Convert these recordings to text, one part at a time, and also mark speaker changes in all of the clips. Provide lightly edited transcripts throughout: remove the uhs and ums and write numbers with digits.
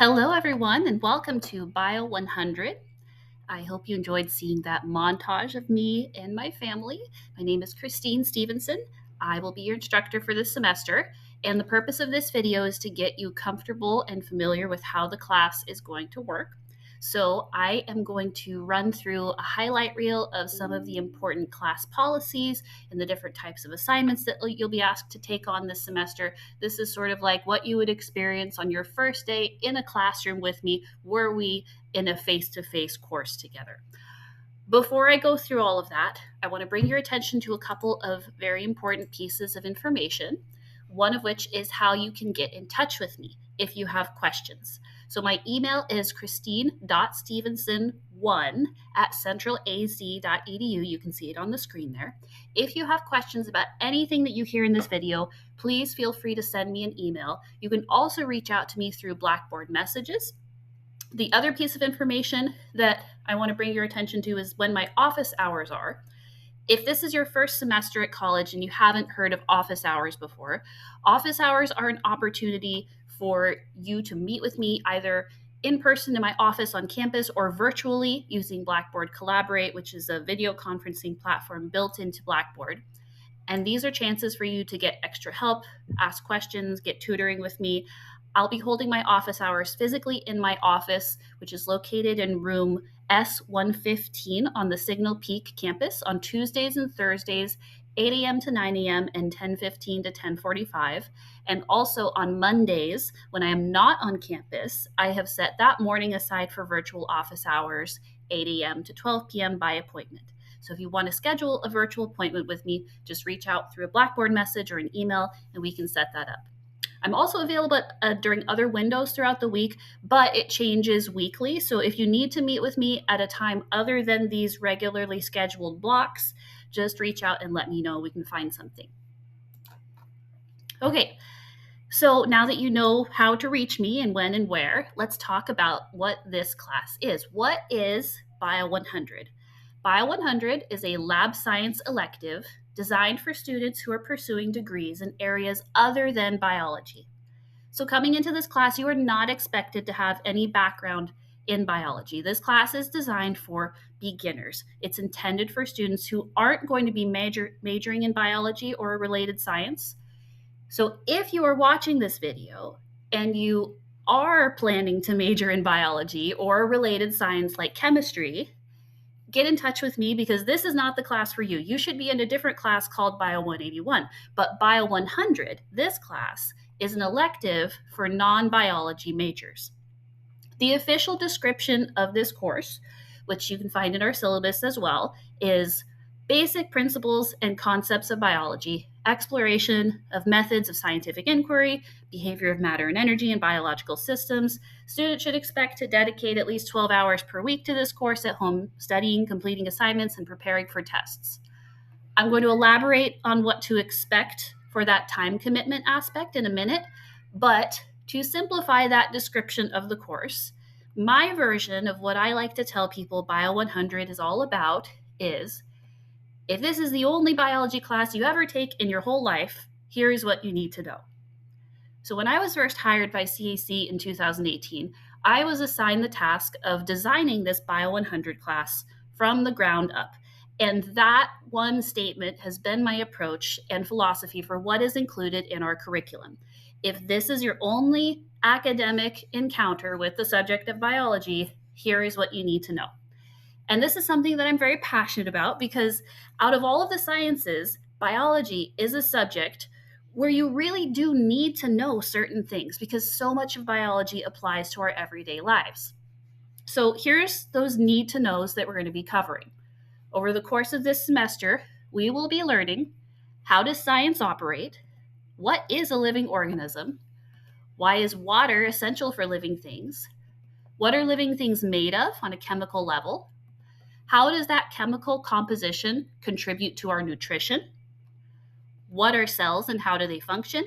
Speaker 1: Hello, everyone, and welcome to BIO100. I hope you enjoyed seeing that montage of me and my family. My name is Christine Stevenson. I will be your instructor for this semester, and the purpose of this video is to get you comfortable and familiar with how the class is going to work. So I am going to run through a highlight reel of some of the important class policies and the different types of assignments that you'll be asked to take on this semester. This is sort of like what you would experience on your first day in a classroom with me, were we in a face-to-face course together. Before I go through all of that, I want to bring your attention to a couple of very important pieces of information, one of which is how you can get in touch with me if you have questions. So my email is christine.stevenson1@centralaz.edu. You can see it on the screen there. If you have questions about anything that you hear in this video, please feel free to send me an email. You can also reach out to me through Blackboard messages. The other piece of information that I want to bring your attention to is when my office hours are. If this is your first semester at college and you haven't heard of office hours before, office hours are an opportunity for you to meet with me either in person in my office on campus or virtually using Blackboard Collaborate, which is a video conferencing platform built into Blackboard. And these are chances for you to get extra help, ask questions, get tutoring with me. I'll be holding my office hours physically in my office, which is located in room S115 on the Signal Peak campus on Tuesdays and Thursdays, 8 a.m. to 9 a.m. and 10:15 to 10:45. And also on Mondays, when I am not on campus, I have set that morning aside for virtual office hours, 8 a.m. to 12 p.m. by appointment. So if you want to schedule a virtual appointment with me, just reach out through a Blackboard message or an email, and we can set that up. I'm also available during other windows throughout the week, but it changes weekly. So if you need to meet with me at a time other than these regularly scheduled blocks, just reach out and let me know. We can find something. Okay, so now that you know how to reach me and when and where, let's talk about what this class is. What is BIO100? BIO100 is a lab science elective designed for students who are pursuing degrees in areas other than biology. So coming into this class, you are not expected to have any background in biology. This class is designed for beginners. It's intended for students who aren't going to be majoring in biology or a related science. So if you are watching this video and you are planning to major in biology or a related science like chemistry, get in touch with me because this is not the class for you. You should be in a different class called Bio 181. But Bio 100, this class, is an elective for non-biology majors. The official description of this course, which you can find in our syllabus as well, is basic principles and concepts of biology, exploration of methods of scientific inquiry, behavior of matter and energy in biological systems. Students should expect to dedicate at least 12 hours per week to this course at home, studying, completing assignments, and preparing for tests. I'm going to elaborate on what to expect for that time commitment aspect in a minute, but to simplify that description of the course, my version of what I like to tell people Bio 100 is all about is, if this is the only biology class you ever take in your whole life, here is what you need to know. So when I was first hired by CAC in 2018, I was assigned the task of designing this Bio 100 class from the ground up. And that one statement has been my approach and philosophy for what is included in our curriculum. If this is your only academic encounter with the subject of biology, here is what you need to know. And this is something that I'm very passionate about because out of all of the sciences, biology is a subject where you really do need to know certain things because so much of biology applies to our everyday lives. So here's those need to knows that we're going to be covering. Over the course of this semester, we will be learning how does science operate, what is a living organism, why is water essential for living things, what are living things made of on a chemical level, how does that chemical composition contribute to our nutrition, what are cells and how do they function,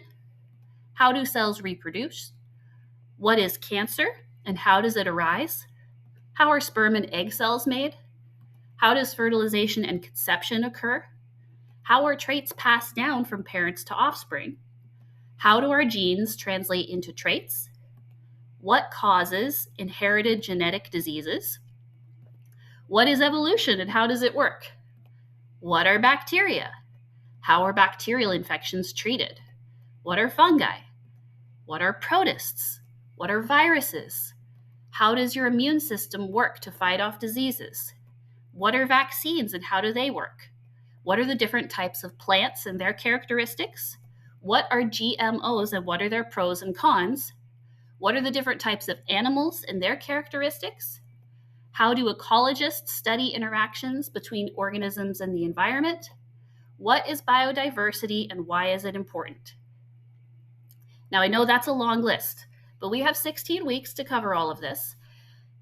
Speaker 1: how do cells reproduce, what is cancer and how does it arise, how are sperm and egg cells made, how does fertilization and conception occur? How are traits passed down from parents to offspring? How do our genes translate into traits? What causes inherited genetic diseases? What is evolution and how does it work? What are bacteria? How are bacterial infections treated? What are fungi? What are protists? What are viruses? How does your immune system work to fight off diseases? What are vaccines and how do they work? What are the different types of plants and their characteristics? What are GMOs and what are their pros and cons? What are the different types of animals and their characteristics? How do ecologists study interactions between organisms and the environment? What is biodiversity and why is it important? Now, I know that's a long list, but we have 16 weeks to cover all of this.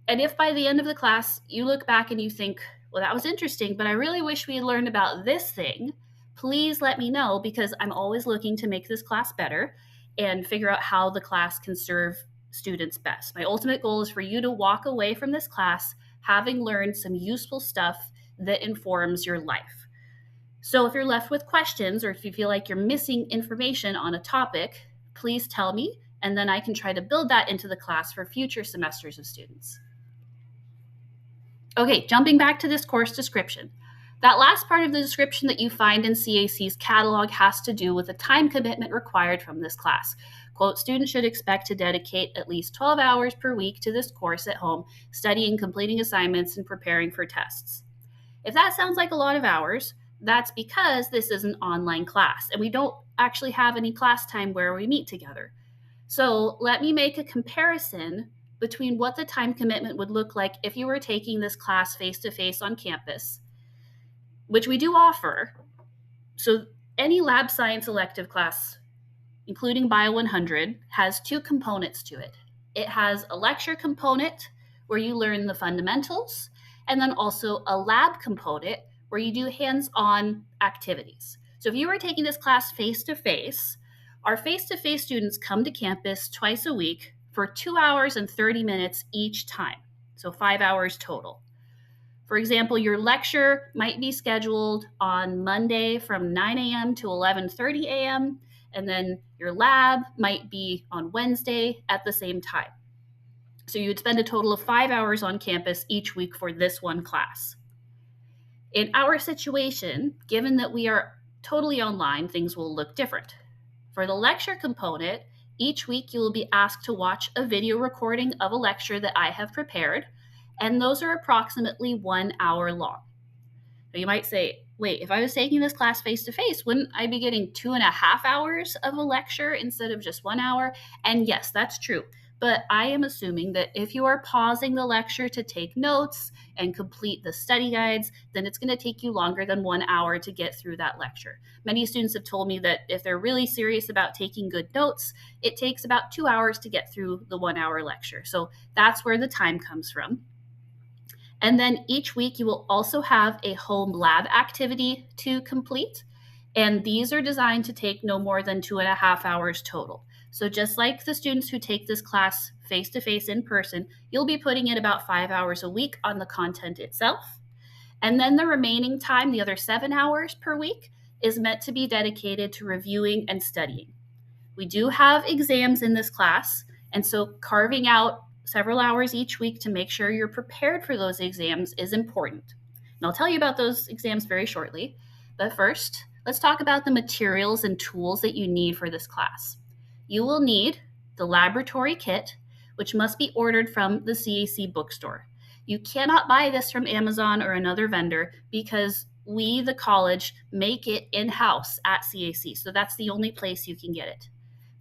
Speaker 1: And if by the end of the class you look back and you think, well, that was interesting, but I really wish we had learned about this thing, please let me know because I'm always looking to make this class better and figure out how the class can serve students best. My ultimate goal is for you to walk away from this class having learned some useful stuff that informs your life. So if you're left with questions or if you feel like you're missing information on a topic, please tell me, and then I can try to build that into the class for future semesters of students. Okay, jumping back to this course description. That last part of the description that you find in CAC's catalog has to do with the time commitment required from this class. Quote, students should expect to dedicate at least 12 hours per week to this course at home, studying, completing assignments, and preparing for tests. If that sounds like a lot of hours, that's because this is an online class and we don't actually have any class time where we meet together. So let me make a comparison between what the time commitment would look like if you were taking this class face-to-face on campus, which we do offer. So any lab science elective class, including BIO100, has two components to it. It has a lecture component where you learn the fundamentals, and then also a lab component where you do hands-on activities. So if you were taking this class face-to-face, our face-to-face students come to campus twice a week for 2 hours and 30 minutes each time, so 5 hours total. For example, your lecture might be scheduled on Monday from 9 a.m. to 11:30 a.m., and then your lab might be on Wednesday at the same time. So you would spend a total of 5 hours on campus each week for this one class. In our situation, given that we are totally online, things will look different. For the lecture component, each week you will be asked to watch a video recording of a lecture that I have prepared, and those are approximately 1 hour long. Now you might say, wait, if I was taking this class face-to-face, wouldn't I be getting 2.5 hours of a lecture instead of just 1 hour? And yes, that's true. But I am assuming that if you are pausing the lecture to take notes and complete the study guides, then it's going to take you longer than 1 hour to get through that lecture. Many students have told me that if they're really serious about taking good notes, it takes about 2 hours to get through the 1 hour lecture. So that's where the time comes from. And then each week you will also have a home lab activity to complete. And these are designed to take no more than 2.5 hours total. So just like the students who take this class face-to-face in person, you'll be putting in about 5 hours a week on the content itself. And then the remaining time, the other 7 hours per week, is meant to be dedicated to reviewing and studying. We do have exams in this class, and so carving out several hours each week to make sure you're prepared for those exams is important. And I'll tell you about those exams very shortly. But first, let's talk about the materials and tools that you need for this class. You will need the laboratory kit, which must be ordered from the CAC bookstore. You cannot buy this from Amazon or another vendor because we, the college, make it in-house at CAC. So that's the only place you can get it.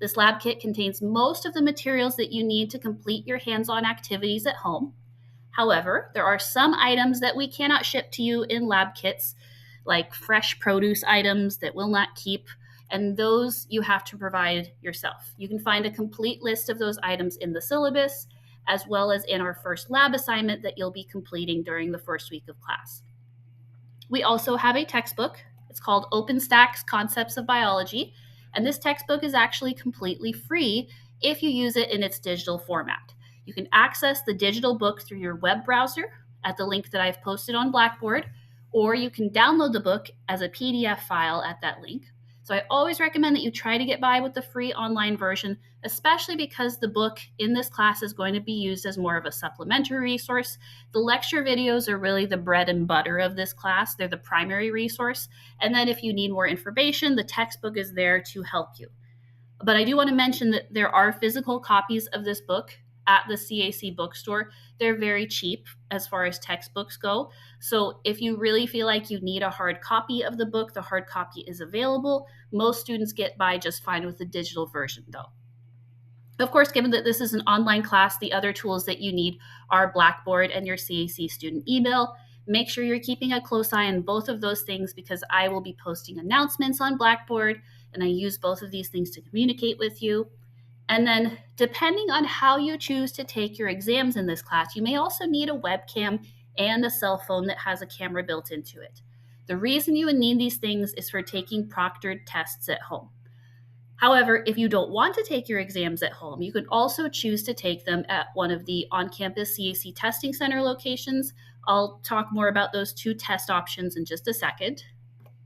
Speaker 1: This lab kit contains most of the materials that you need to complete your hands-on activities at home. However, there are some items that we cannot ship to you in lab kits, like fresh produce items that will not keep, and those you have to provide yourself. You can find a complete list of those items in the syllabus, as well as in our first lab assignment that you'll be completing during the first week of class. We also have a textbook. It's called OpenStax Concepts of Biology, and this textbook is actually completely free if you use it in its digital format. You can access the digital book through your web browser at the link that I've posted on Blackboard, or you can download the book as a PDF file at that link. So I always recommend that you try to get by with the free online version, especially because the book in this class is going to be used as more of a supplementary resource. The lecture videos are really the bread and butter of this class. They're the primary resource. And then if you need more information, the textbook is there to help you. But I do want to mention that there are physical copies of this book at the CAC bookstore. They're very cheap as far as textbooks go. So if you really feel like you need a hard copy of the book, the hard copy is available. Most students get by just fine with the digital version, though. Of course, given that this is an online class, the other tools that you need are Blackboard and your CAC student email. Make sure you're keeping a close eye on both of those things because I will be posting announcements on Blackboard, and I use both of these things to communicate with you. And then, depending on how you choose to take your exams in this class, you may also need a webcam and a cell phone that has a camera built into it. The reason you would need these things is for taking proctored tests at home. However, if you don't want to take your exams at home, you can also choose to take them at one of the on-campus CAC testing center locations. I'll talk more about those two test options in just a second.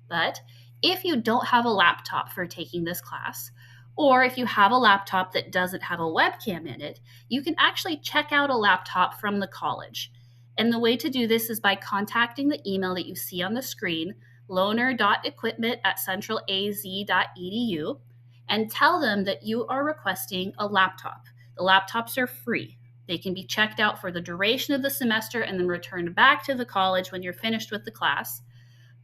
Speaker 1: But if you don't have a laptop for taking this class, or if you have a laptop that doesn't have a webcam in it, you can actually check out a laptop from the college. And the way to do this is by contacting the email that you see on the screen, loaner.equipment@centralaz.edu, and tell them that you are requesting a laptop. The laptops are free. They can be checked out for the duration of the semester and then returned back to the college when you're finished with the class.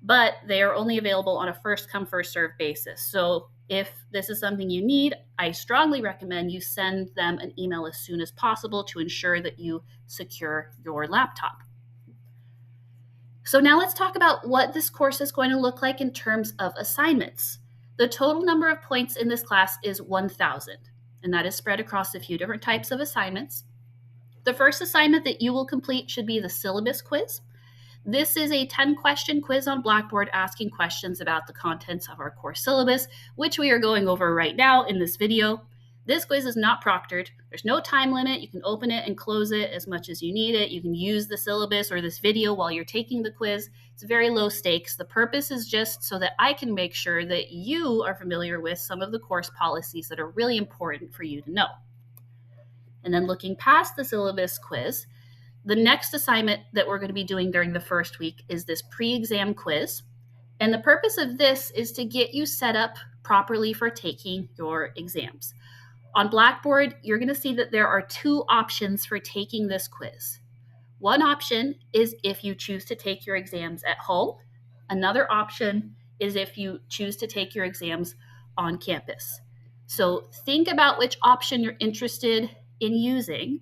Speaker 1: But they are only available on a first come, first served basis. So if this is something you need, I strongly recommend you send them an email as soon as possible to ensure that you secure your laptop. So now let's talk about what this course is going to look like in terms of assignments. The total number of points in this class is 1,000, and that is spread across a few different types of assignments. The first assignment that you will complete should be the syllabus quiz. This is a 10-question quiz on Blackboard asking questions about the contents of our course syllabus, which we are going over right now in this video. This quiz is not proctored. There's no time limit. You can open it and close it as much as you need it. You can use the syllabus or this video while you're taking the quiz. It's very low stakes. The purpose is just so that I can make sure that you are familiar with some of the course policies that are really important for you to know. And then looking past the syllabus quiz, the next assignment that we're going to be doing during the first week is this pre-exam quiz. And the purpose of this is to get you set up properly for taking your exams. On Blackboard, you're going to see that there are two options for taking this quiz. One option is if you choose to take your exams at home. Another option is if you choose to take your exams on campus. So think about which option you're interested in using,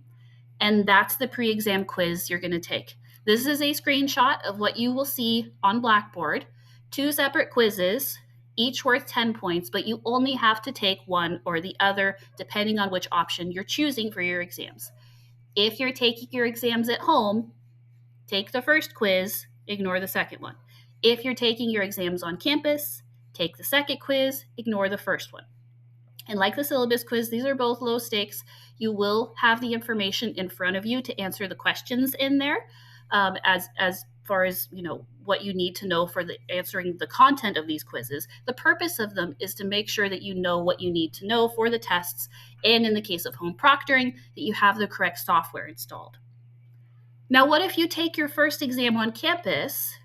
Speaker 1: and that's the pre-exam quiz you're going to take. This is a screenshot of what you will see on Blackboard. Two separate quizzes, each worth 10 points, but you only have to take one or the other depending on which option you're choosing for your exams. If you're taking your exams at home, take the first quiz, ignore the second one. If you're taking your exams on campus, take the second quiz, ignore the first one. And like the syllabus quiz, these are both low stakes. You will have the information in front of you to answer the questions in there, as far as what you need to know for answering the content of these quizzes. The purpose of them is to make sure that you know what you need to know for the tests, and in the case of home proctoring, that you have the correct software installed. Now, what if you take your first exam on campus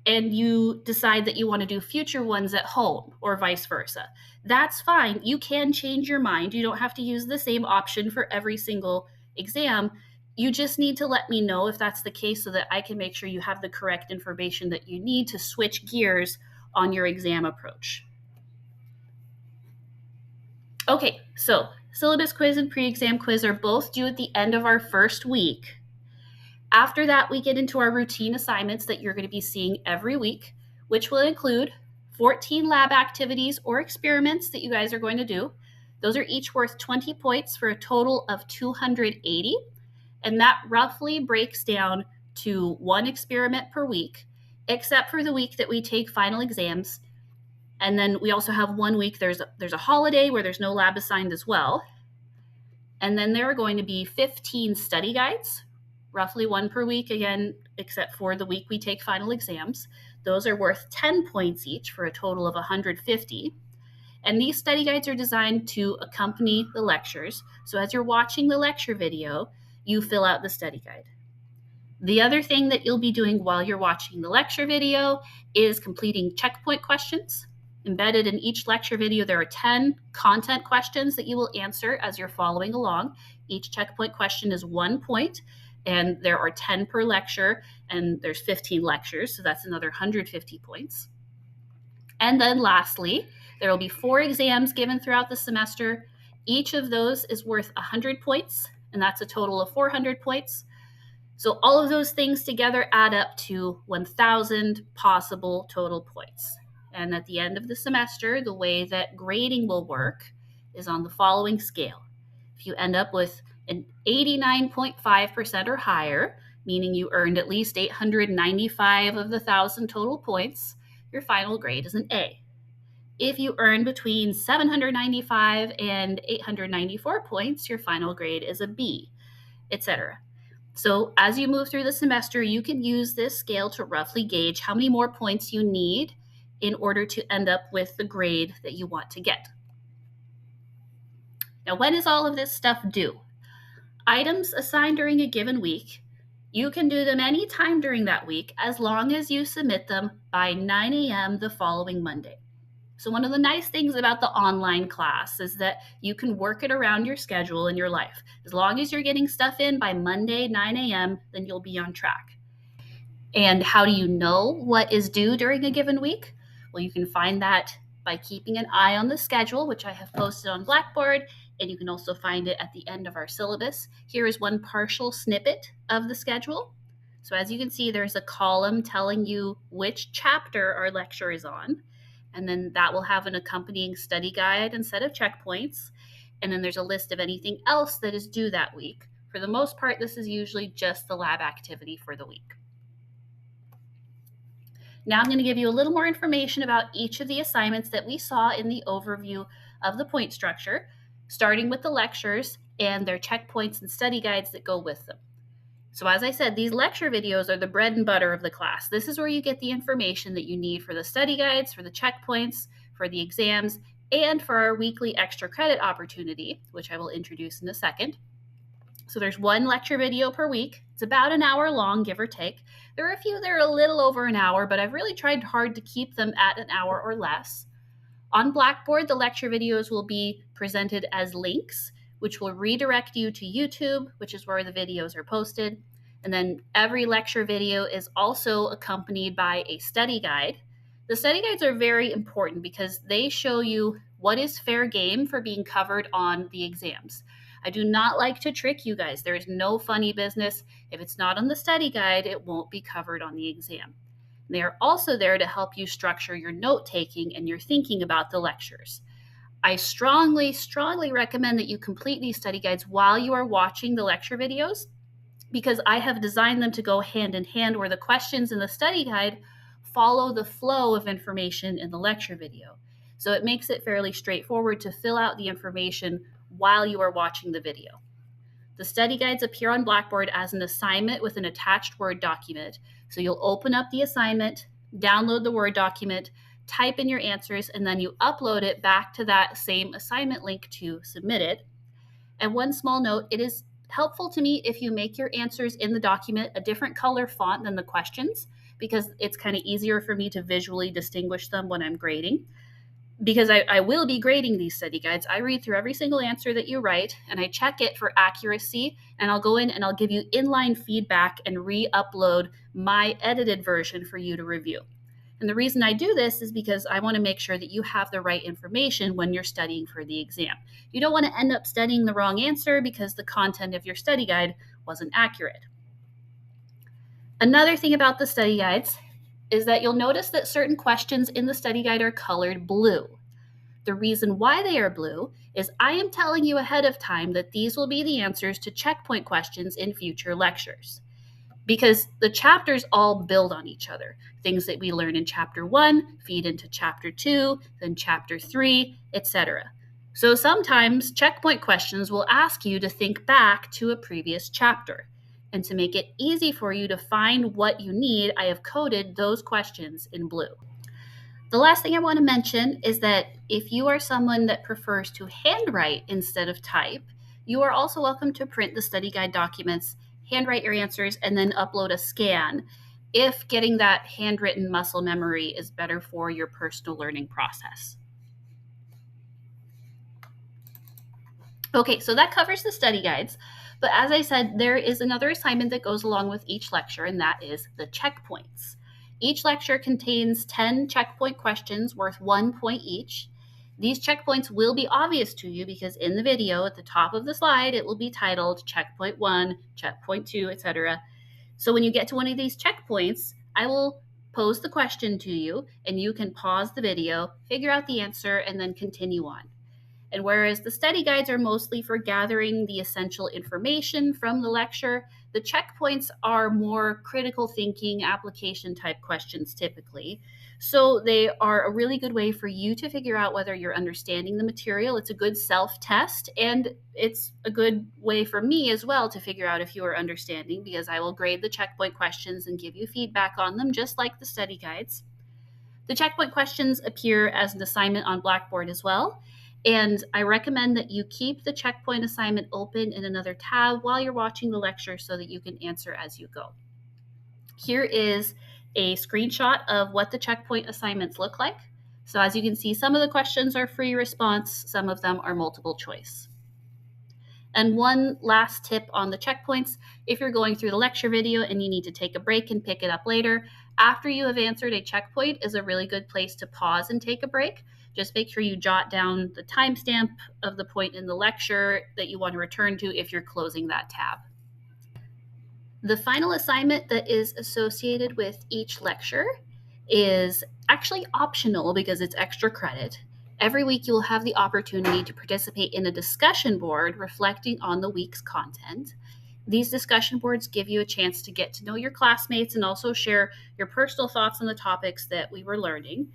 Speaker 1: and you decide that you want to do future ones at home, or vice versa? That's fine. You can change your mind. You don't have to use the same option for every single exam. You just need to let me know if that's the case so that I can make sure you have the correct information that you need to switch gears on your exam approach. Okay, so syllabus quiz and pre-exam quiz are both due at the end of our first week. After that, we get into our routine assignments that you're going to be seeing every week, which will include 14 lab activities or experiments that you guys are going to do. Those are each worth 20 points for a total of 280. And that roughly breaks down to one experiment per week, except for the week that we take final exams. And then we also have 1 week, there's a holiday where there's no lab assigned as well. And then there are going to be 15 study guides, roughly one per week, again, except for the week we take final exams. Those are worth 10 points each for a total of 150. And these study guides are designed to accompany the lectures. So as you're watching the lecture video, you fill out the study guide. The other thing that you'll be doing while you're watching the lecture video is completing checkpoint questions. Embedded in each lecture video, there are 10 content questions that you will answer as you're following along. Each checkpoint question is 1 point, and there are 10 per lecture, and there's 15 lectures, so that's another 150 points. And then lastly, there will be 4 exams given throughout the semester. Each of those is worth 100 points, and that's a total of 400 points. So all of those things together add up to 1,000 possible total points. And at the end of the semester, the way that grading will work is on the following scale. If you end up with an 89.5% or higher, meaning you earned at least 895 of the 1,000 total points, your final grade is an A. If you earn between 795 and 894 points, your final grade is a B, etc. So as you move through the semester, you can use this scale to roughly gauge how many more points you need in order to end up with the grade that you want to get. Now, when is all of this stuff due? Items assigned during a given week, you can do them anytime during that week as long as you submit them by 9 a.m. the following Monday. So one of the nice things about the online class is that you can work it around your schedule and your life. As long as you're getting stuff in by Monday, 9 a.m., then you'll be on track. And how do you know what is due during a given week? Well, you can find that by keeping an eye on the schedule, which I have posted on Blackboard, and you can also find it at the end of our syllabus. Here is one partial snippet of the schedule. So as you can see, there's a column telling you which chapter our lecture is on. And then that will have an accompanying study guide and set of checkpoints. And then there's a list of anything else that is due that week. For the most part, this is usually just the lab activity for the week. Now I'm going to give you a little more information about each of the assignments that we saw in the overview of the point structure, starting with the lectures and their checkpoints and study guides that go with them. So as I said, these lecture videos are the bread and butter of the class. This is where you get the information that you need for the study guides, for the checkpoints, for the exams, and for our weekly extra credit opportunity, which I will introduce in a second. So there's one lecture video per week. It's about an hour long, give or take. There are a few that are a little over an hour, but I've really tried hard to keep them at an hour or less. On Blackboard, the lecture videos will be presented as links, which will redirect you to YouTube, which is where the videos are posted. And then every lecture video is also accompanied by a study guide. The study guides are very important because they show you what is fair game for being covered on the exams. I do not like to trick you guys. There is no funny business. If it's not on the study guide, it won't be covered on the exam. They are also there to help you structure your note-taking and your thinking about the lectures. I strongly, strongly recommend that you complete these study guides while you are watching the lecture videos, because I have designed them to go hand in hand where the questions in the study guide follow the flow of information in the lecture video. So it makes it fairly straightforward to fill out the information while you are watching the video. The study guides appear on Blackboard as an assignment with an attached Word document. So you'll open up the assignment, download the Word document, type in your answers, and then you upload it back to that same assignment link to submit it. And one small note, it is helpful to me if you make your answers in the document a different color font than the questions, because it's kind of easier for me to visually distinguish them when I'm grading. Because I will be grading these study guides, I read through every single answer that you write, and I check it for accuracy, and I'll go in and I'll give you inline feedback and re-upload my edited version for you to review. And the reason I do this is because I want to make sure that you have the right information when you're studying for the exam. You don't want to end up studying the wrong answer because the content of your study guide wasn't accurate. Another thing about the study guides is that you'll notice that certain questions in the study guide are colored blue. The reason why they are blue is I am telling you ahead of time that these will be the answers to checkpoint questions in future lectures. Because the chapters all build on each other. Things that we learn in chapter 1 feed into chapter 2, then chapter 3, etc. So sometimes checkpoint questions will ask you to think back to a previous chapter. And to make it easy for you to find what you need, I have coded those questions in blue. The last thing I want to mention is that if you are someone that prefers to handwrite instead of type, you are also welcome to print the study guide documents, handwrite your answers, and then upload a scan if getting that handwritten muscle memory is better for your personal learning process. Okay, so that covers the study guides. But as I said, there is another assignment that goes along with each lecture, and that is the checkpoints. Each lecture contains 10 checkpoint questions worth 1 point each. These checkpoints will be obvious to you because in the video at the top of the slide, it will be titled checkpoint 1, checkpoint 2, etc. So when you get to one of these checkpoints, I will pose the question to you, and you can pause the video, figure out the answer, and then continue on. And whereas the study guides are mostly for gathering the essential information from the lecture, the checkpoints are more critical thinking, application type questions typically. So they are a really good way for you to figure out whether you're understanding the material. It's a good self test, and it's a good way for me as well to figure out if you are understanding, because I will grade the checkpoint questions and give you feedback on them, just like the study guides. The checkpoint questions appear as an assignment on Blackboard as well. And I recommend that you keep the checkpoint assignment open in another tab while you're watching the lecture so that you can answer as you go. Here is a screenshot of what the checkpoint assignments look like. So as you can see, some of the questions are free response, some of them are multiple choice. And one last tip on the checkpoints: if you're going through the lecture video and you need to take a break and pick it up later, after you have answered a checkpoint is a really good place to pause and take a break. Just make sure you jot down the timestamp of the point in the lecture that you want to return to if you're closing that tab. The final assignment that is associated with each lecture is actually optional because it's extra credit. Every week you will have the opportunity to participate in a discussion board reflecting on the week's content. These discussion boards give you a chance to get to know your classmates and also share your personal thoughts on the topics that we were learning.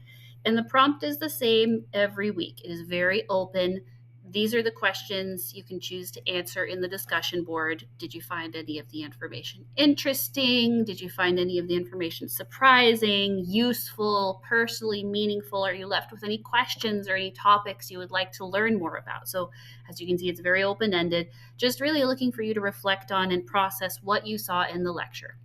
Speaker 1: And the prompt is the same every week. It is very open. These are the questions you can choose to answer in the discussion board. Did you find any of the information interesting? Did you find any of the information surprising, useful, personally meaningful? Are you left with any questions or any topics you would like to learn more about? So as you can see, it's very open-ended, just really looking for you to reflect on and process what you saw in the lecture.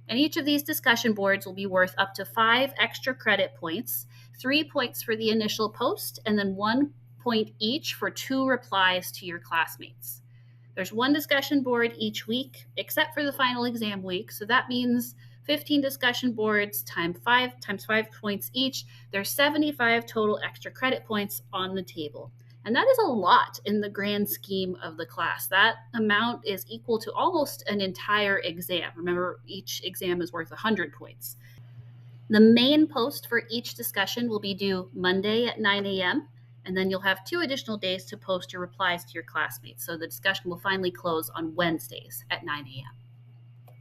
Speaker 1: And each of these discussion boards will be worth up to 5 extra credit points, 3 points for the initial post, and then 1 point each for 2 replies to your classmates. There's 1 discussion board each week, except for the final exam week. So that means 15 discussion boards times 5 points each. There's 75 total extra credit points on the table. And that is a lot in the grand scheme of the class. That amount is equal to almost an entire exam. Remember, each exam is worth 100 points. The main post for each discussion will be due Monday at 9 a.m., and then you'll have 2 additional days to post your replies to your classmates. So the discussion will finally close on Wednesdays at 9 a.m.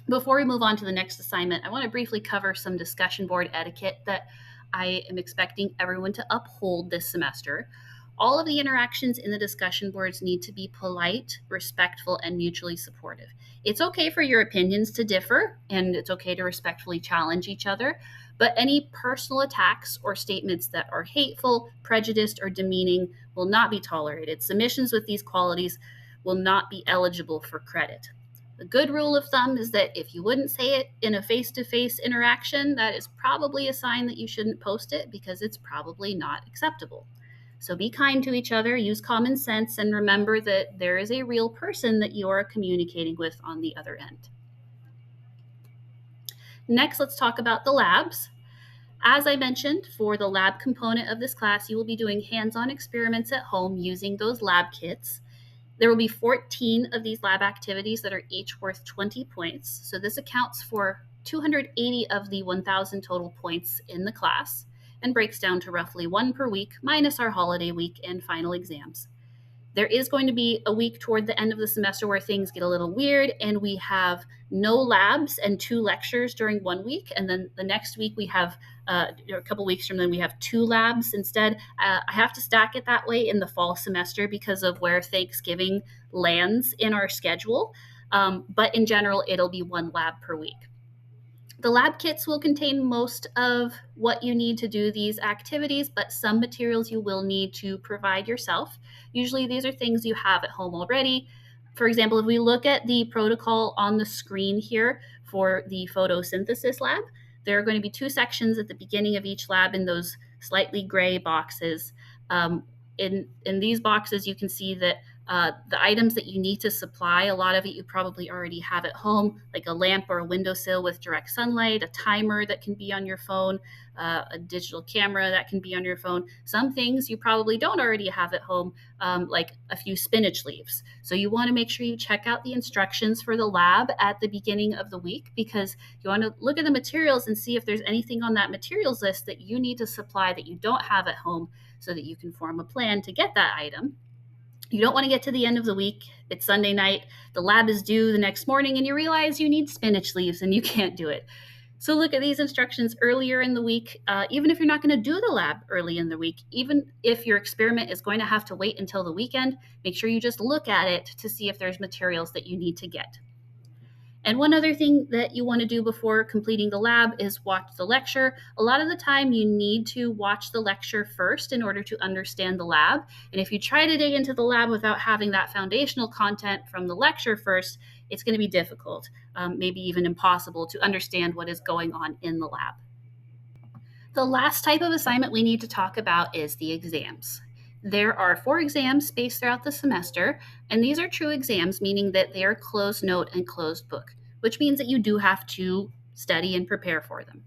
Speaker 1: Before we move on to the next assignment, I want to briefly cover some discussion board etiquette that I am expecting everyone to uphold this semester. All of the interactions in the discussion boards need to be polite, respectful, and mutually supportive. It's okay for your opinions to differ, and it's okay to respectfully challenge each other, but any personal attacks or statements that are hateful, prejudiced, or demeaning will not be tolerated. Submissions with these qualities will not be eligible for credit. The good rule of thumb is that if you wouldn't say it in a face-to-face interaction, that is probably a sign that you shouldn't post it because it's probably not acceptable. So be kind to each other, use common sense, and remember that there is a real person that you are communicating with on the other end. Next, let's talk about the labs. As I mentioned, for the lab component of this class, you will be doing hands-on experiments at home using those lab kits. There will be 14 of these lab activities that are each worth 20 points. So this accounts for 280 of the 1,000 total points in the class, and breaks down to roughly 1 per week minus our holiday week and final exams. There is going to be a week toward the end of the semester where things get a little weird and we have no labs and 2 lectures during 1 week. And then the next week we have, a couple weeks from then, we have 2 labs instead. I have to stack it that way in the fall semester because of where Thanksgiving lands in our schedule. But in general, it'll be one lab per week. The lab kits will contain most of what you need to do these activities, but some materials you will need to provide yourself. Usually, these are things you have at home already. For example, if we look at the protocol on the screen here for the photosynthesis lab, there are going to be two sections at the beginning of each lab in those slightly gray boxes. In these boxes, you can see that the items that you need to supply, a lot of it you probably already have at home, like a lamp or a windowsill with direct sunlight, a timer that can be on your phone, a digital camera that can be on your phone. Some things you probably don't already have at home, like a few spinach leaves. So you want to make sure you check out the instructions for the lab at the beginning of the week, because you want to look at the materials and see if there's anything on that materials list that you need to supply that you don't have at home, so that you can form a plan to get that item. You don't want to get to the end of the week. It's Sunday night. The lab is due the next morning, and you realize you need spinach leaves and you can't do it. So look at these instructions earlier in the week. Even if you're not going to do the lab early in the week, even if your experiment is going to have to wait until the weekend, make sure you just look at it to see if there's materials that you need to get. And one other thing that you want to do before completing the lab is watch the lecture. A lot of the time, you need to watch the lecture first in order to understand the lab. And if you try to dig into the lab without having that foundational content from the lecture first, it's going to be difficult, maybe even impossible to understand what is going on in the lab. The last type of assignment we need to talk about is the exams. There are 4 exams spaced throughout the semester, and these are true exams, meaning that they are closed note and closed book, which means that you do have to study and prepare for them.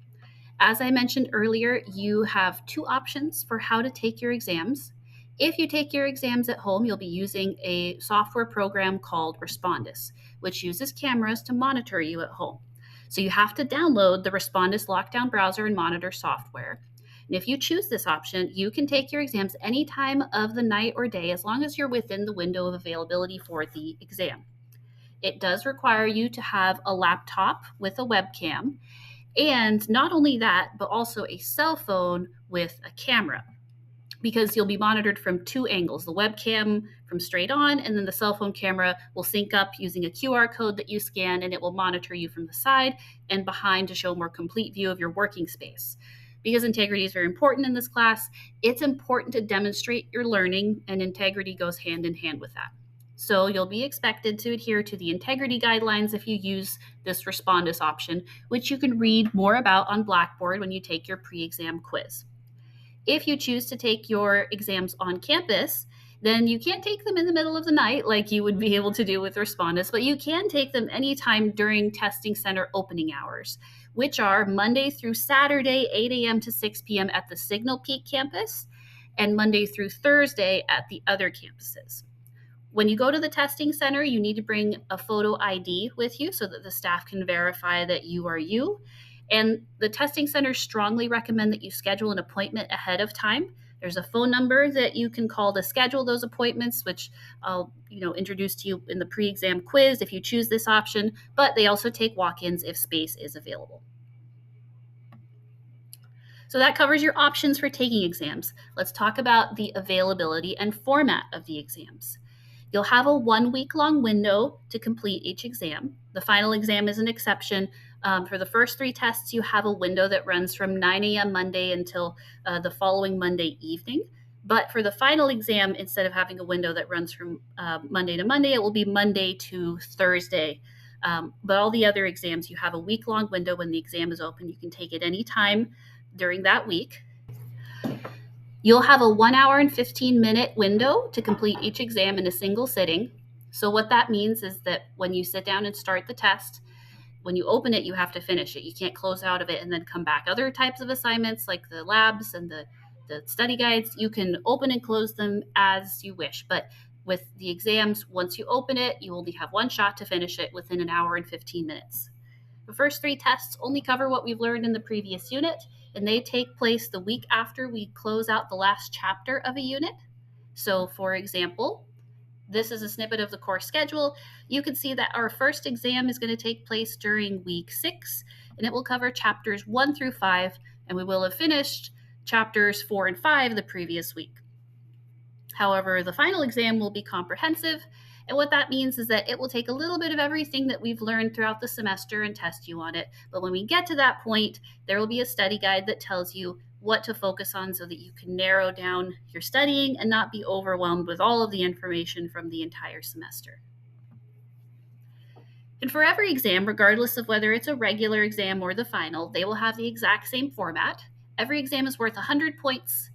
Speaker 1: As I mentioned earlier, you have 2 options for how to take your exams. If you take your exams at home, you'll be using a software program called Respondus, which uses cameras to monitor you at home. So you have to download the Respondus lockdown browser and monitor software. And if you choose this option, you can take your exams any time of the night or day as long as you're within the window of availability for the exam. It does require you to have a laptop with a webcam, and not only that, but also a cell phone with a camera, because you'll be monitored from 2 angles, the webcam from straight on, and then the cell phone camera will sync up using a QR code that you scan, and it will monitor you from the side and behind to show a more complete view of your working space. Because integrity is very important in this class, it's important to demonstrate your learning, and integrity goes hand in hand with that. So you'll be expected to adhere to the integrity guidelines if you use this Respondus option, which you can read more about on Blackboard when you take your pre-exam quiz. If you choose to take your exams on campus, then you can't take them in the middle of the night like you would be able to do with Respondus, but you can take them anytime during testing center opening hours, which are Monday through Saturday, 8 a.m. to 6 p.m. at the Signal Peak campus, and Monday through Thursday at the other campuses. When you go to the testing center, you need to bring a photo ID with you so that the staff can verify that you are you. And the testing centers strongly recommend that you schedule an appointment ahead of time. There's a phone number that you can call to schedule those appointments, which I'll introduce to you in the pre-exam quiz if you choose this option, but they also take walk-ins if space is available. So that covers your options for taking exams. Let's talk about the availability and format of the exams. You'll have a 1-week-long window to complete each exam. The final exam is an exception. For the first 3 tests, you have a window that runs from 9 a.m. Monday until the following Monday evening. But for the final exam, instead of having a window that runs from Monday to Monday, it will be Monday to Thursday. But all the other exams, you have a week-long window when the exam is open. You can take it anytime during that week. You'll have a 1 hour and 15-minute window to complete each exam in a single sitting. So what that means is that when you sit down and start the test, when you open it, you have to finish it. You can't close out of it and then come back. Other types of assignments like the labs and the study guides, you can open and close them as you wish. But with the exams, once you open it, you only have 1 shot to finish it within an hour and 15 minutes. The first 3 tests only cover what we've learned in the previous unit, and they take place the week after we close out the last chapter of a unit. So, for example, this is a snippet of the course schedule. You can see that our first exam is going to take place during week 6, and it will cover chapters 1 through 5, and we will have finished chapters 4 and 5 the previous week. However, the final exam will be comprehensive, And what that means is that it will take a little bit of everything that we've learned throughout the semester and test you on it. But when we get to that point, there will be a study guide that tells you what to focus on so that you can narrow down your studying and not be overwhelmed with all of the information from the entire semester. And for every exam, regardless of whether it's a regular exam or the final, they will have the exact same format. Every exam is worth 100 points,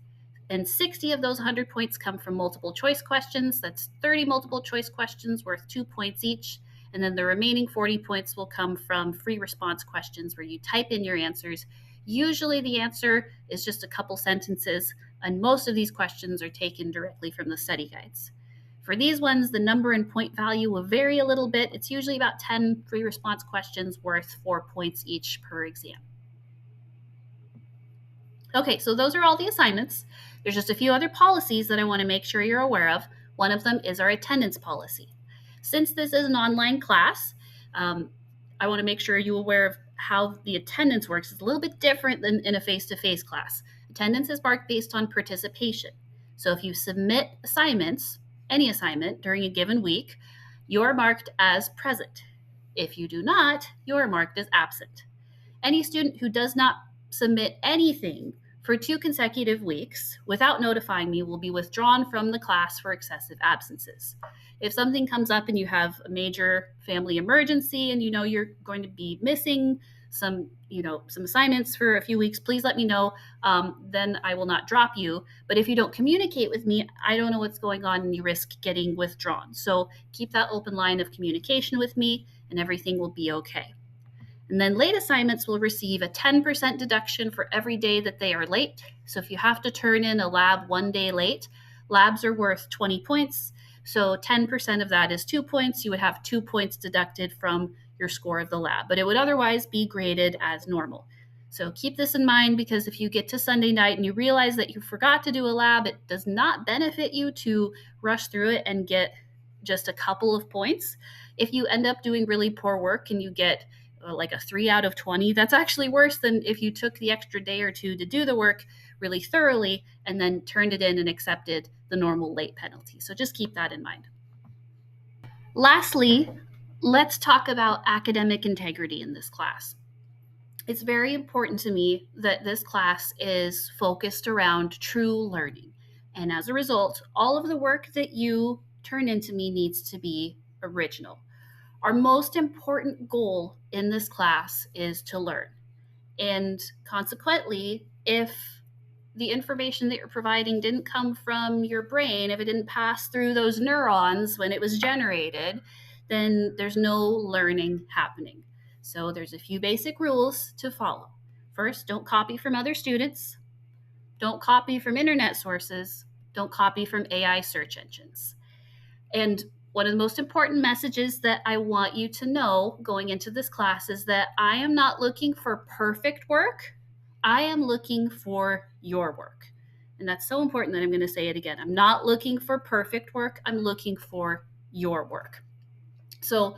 Speaker 1: and 60 of those 100 points come from multiple choice questions. That's 30 multiple choice questions worth 2 points each. And then the remaining 40 points will come from free response questions where you type in your answers. Usually the answer is just a couple sentences, and most of these questions are taken directly from the study guides. For these ones, the number and point value will vary a little bit. It's usually about 10 free response questions worth 4 points each per exam. Okay, so those are all the assignments. There's just a few other policies that I want to make sure you're aware of. One of them is our attendance policy. Since this is an online class, I want to make sure you're aware of how the attendance works. It's a little bit different than in a face-to-face class. Attendance is marked based on participation. So if you submit assignments, any assignment during a given week, you're marked as present. If you do not, you're marked as absent. Any student who does not submit anything for 2 consecutive weeks without notifying me will be withdrawn from the class for excessive absences. If something comes up and you have a major family emergency and you know you're going to be missing some assignments for a few weeks, please let me know. Then I will not drop you. But if you don't communicate with me, I don't know what's going on and you risk getting withdrawn. So keep that open line of communication with me and everything will be okay. And then late assignments will receive a 10% deduction for every day that they are late. So if you have to turn in a lab 1 day late, labs are worth 20 points. So 10% of that is 2 points. You would have 2 points deducted from your score of the lab, but it would otherwise be graded as normal. So keep this in mind, because if you get to Sunday night and you realize that you forgot to do a lab, it does not benefit you to rush through it and get just a couple of points. If you end up doing really poor work and you get like a 3 out of 20, that's actually worse than if you took the extra day or two to do the work really thoroughly and then turned it in and accepted the normal late penalty. So just keep that in mind. Lastly, let's talk about academic integrity in this class. It's very important to me that this class is focused around true learning. And as a result, all of the work that you turn into me needs to be original. Our most important goal in this class is to learn. And consequently, if the information that you're providing didn't come from your brain, if it didn't pass through those neurons when it was generated, then there's no learning happening. So there's a few basic rules to follow. First, don't copy from other students. Don't copy from internet sources. Don't copy from AI search engines. And one of the most important messages that I want you to know going into this class is that I am not looking for perfect work. I am looking for your work. And that's so important that I'm going to say it again. I'm not looking for perfect work. I'm looking for your work. So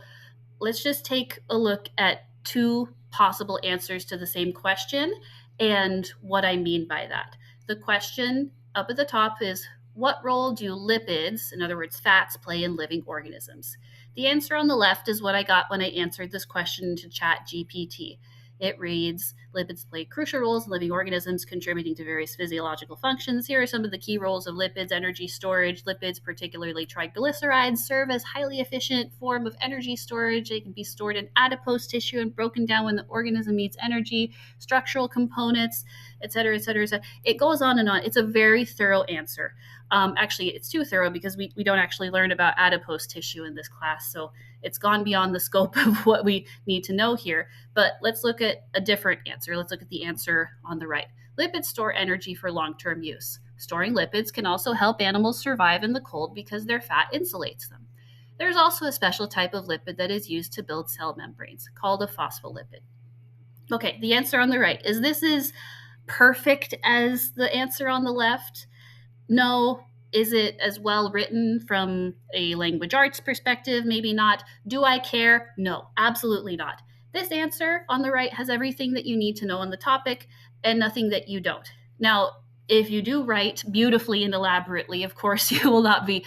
Speaker 1: let's just take a look at 2 possible answers to the same question and what I mean by that. The question up at the top is, what role do lipids, in other words, fats, play in living organisms? The answer on the left is what I got when I answered this question to ChatGPT. It reads, lipids play crucial roles in living organisms, contributing to various physiological functions. Here are some of the key roles of lipids: energy storage. Lipids, particularly triglycerides, serve as highly efficient form of energy storage. They can be stored in adipose tissue and broken down when the organism needs energy. Structural components, et cetera, et cetera, et cetera. It goes on and on. It's a very thorough answer. Actually, it's too thorough because we don't actually learn about adipose tissue in this class. So it's gone beyond the scope of what we need to know here. But let's look at a different answer. Let's look at the answer on the right. Lipids store energy for long-term use. Storing lipids can also help animals survive in the cold because their fat insulates them. There's also a special type of lipid that is used to build cell membranes called a phospholipid. Okay, the answer on the right is this is perfect as the answer on the left. No. Is it as well written from a language arts perspective? Maybe not. Do I care? No, absolutely not. This answer on the right has everything that you need to know on the topic and nothing that you don't. Now, If you do write beautifully and elaborately, of course, you will not be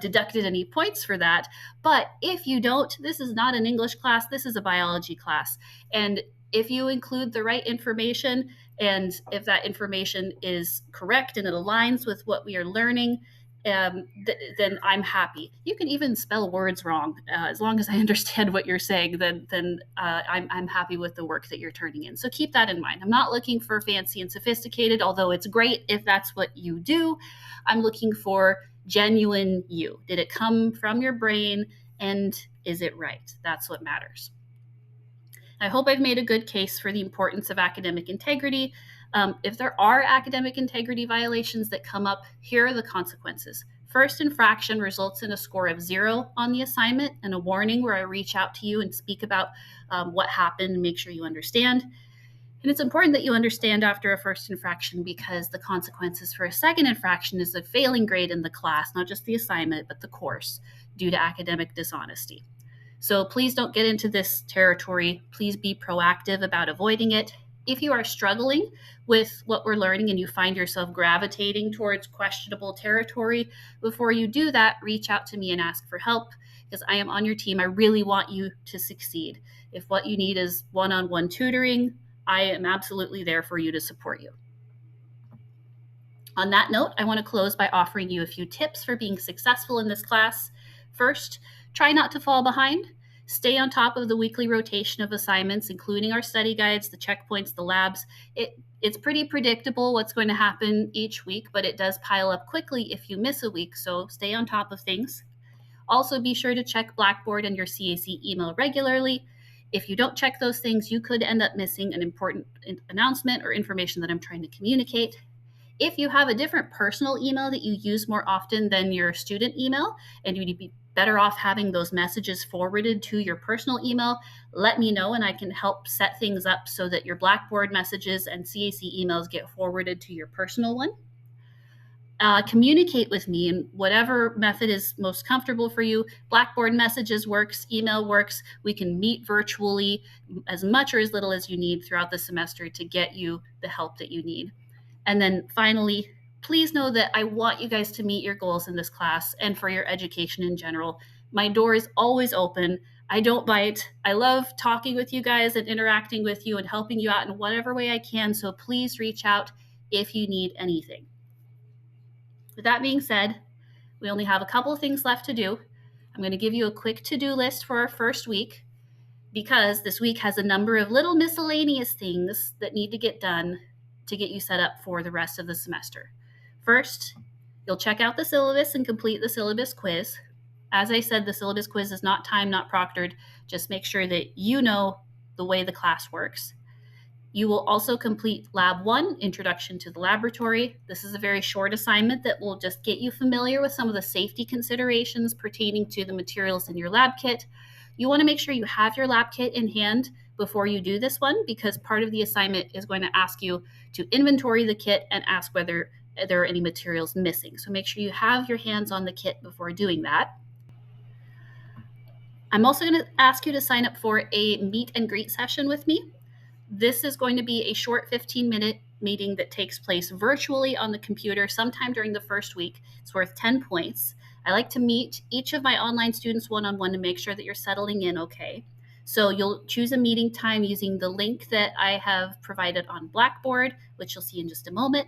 Speaker 1: deducted any points for that. But if you don't, this is not an English class, this is a biology class. And if you include the right information, and if that information is correct and it aligns with what we are learning, then I'm happy. You can even spell words wrong, as long as I understand what you're saying. Then I'm happy with the work that you're turning in. So keep that in mind. I'm not looking for fancy and sophisticated, although it's great if that's what you do. I'm looking for genuine you. Did it come from your brain, and is it right? That's what matters. I hope I've made a good case for the importance of academic integrity. If there are academic integrity violations that come up, here are the consequences. First infraction results in a score of 0 on the assignment and a warning where I reach out to you and speak about what happened and make sure you understand. And it's important that you understand after a first infraction, because the consequences for a second infraction is a failing grade in the class, not just the assignment, but the course, due to academic dishonesty. So please don't get into this territory. Please be proactive about avoiding it. If you are struggling with what we're learning and you find yourself gravitating towards questionable territory, before you do that, reach out to me and ask for help, because I am on your team. I really want you to succeed. If what you need is one-on-one tutoring, I am absolutely there for you to support you. On that note, I want to close by offering you a few tips for being successful in this class. First, try not to fall behind. Stay on top of the weekly rotation of assignments, including our study guides, the checkpoints, the labs. It's pretty predictable what's going to happen each week, but it does pile up quickly if you miss a week, so stay on top of things. Also, be sure to check Blackboard and your CAC email regularly. If you don't check those things, you could end up missing an important announcement or information that I'm trying to communicate. If you have a different personal email that you use more often than your student email, and you'd be better off having those messages forwarded to your personal email, let me know and I can help set things up so that your Blackboard messages and CAC emails get forwarded to your personal one. Communicate with me in whatever method is most comfortable for you. Blackboard messages works, email works. We can meet virtually as much or as little as you need throughout the semester to get you the help that you need. And then finally, please know that I want you guys to meet your goals in this class and for your education in general. My door is always open. I don't bite. I love talking with you guys and interacting with you and helping you out in whatever way I can. So please reach out if you need anything. With that being said, we only have a couple of things left to do. I'm going to give you a quick to-do list for our first week, because this week has a number of little miscellaneous things that need to get done to get you set up for the rest of the semester. First, you'll check out the syllabus and complete the syllabus quiz. As I said, the syllabus quiz is not timed, not proctored. Just make sure that you know the way the class works. You will also complete Lab 1, Introduction to the Laboratory. This is a very short assignment that will just get you familiar with some of the safety considerations pertaining to the materials in your lab kit. You want to make sure you have your lab kit in hand before you do this one, because part of the assignment is going to ask you to inventory the kit and ask whether there are any materials missing. So make sure you have your hands on the kit before doing that. I'm also going to ask you to sign up for a meet and greet session with me. This is going to be a short 15-minute meeting that takes place virtually on the computer sometime during the first week. It's worth 10 points. I like to meet each of my online students one-on-one to make sure that you're settling in okay. So you'll choose a meeting time using the link that I have provided on Blackboard, which you'll see in just a moment.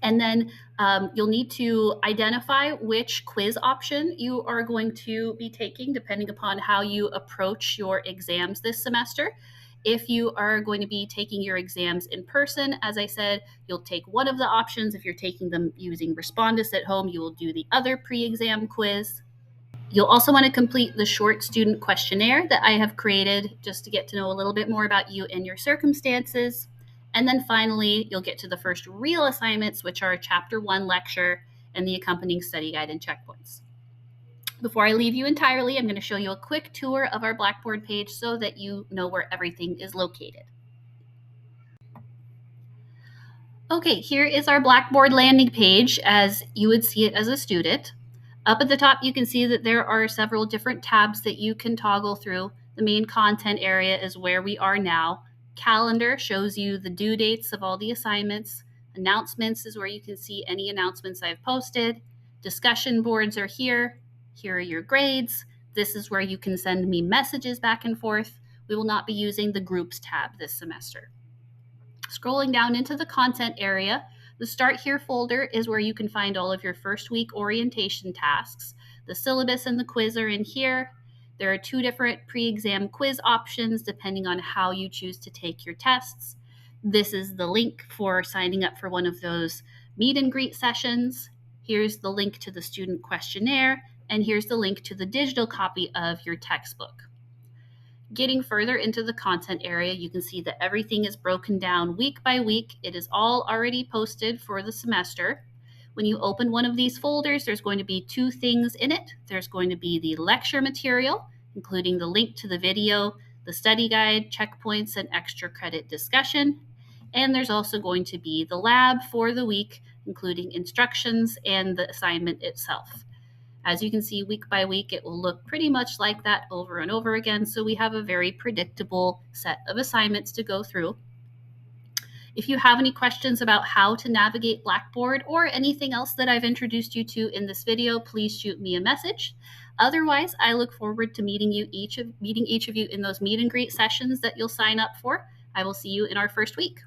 Speaker 1: And then you'll need to identify which quiz option you are going to be taking, depending upon how you approach your exams this semester. If you are going to be taking your exams in person, as I said, you'll take one of the options. If you're taking them using Respondus at home, you will do the other pre-exam quiz. You'll also want to complete the short student questionnaire that I have created just to get to know a little bit more about you and your circumstances. And then finally, you'll get to the first real assignments, which are Chapter 1 lecture and the accompanying study guide and checkpoints. Before I leave you entirely, I'm going to show you a quick tour of our Blackboard page so that you know where everything is located. Okay, here is our Blackboard landing page as you would see it as a student. Up at the top, you can see that there are several different tabs that you can toggle through. The main content area is where we are now. Calendar shows you the due dates of all the assignments. Announcements is where you can see any announcements I've posted. Discussion boards are here. Here are your grades. This is where you can send me messages back and forth. We will not be using the groups tab this semester. Scrolling down into the content area, the Start Here folder is where you can find all of your first week orientation tasks. The syllabus and the quiz are in here. There are 2 different pre-exam quiz options depending on how you choose to take your tests. This is the link for signing up for one of those meet and greet sessions. Here's the link to the student questionnaire, and here's the link to the digital copy of your textbook. Getting further into the content area, you can see that everything is broken down week by week. It is all already posted for the semester. When you open one of these folders, there's going to be 2 things in it. There's going to be the lecture material, including the link to the video, the study guide, checkpoints, and extra credit discussion. And there's also going to be the lab for the week, including instructions and the assignment itself. As you can see, week by week, it will look pretty much like that over and over again. So we have a very predictable set of assignments to go through. If you have any questions about how to navigate Blackboard or anything else that I've introduced you to in this video, please shoot me a message. Otherwise, I look forward to meeting each of you in those meet and greet sessions that you'll sign up for. I will see you in our first week.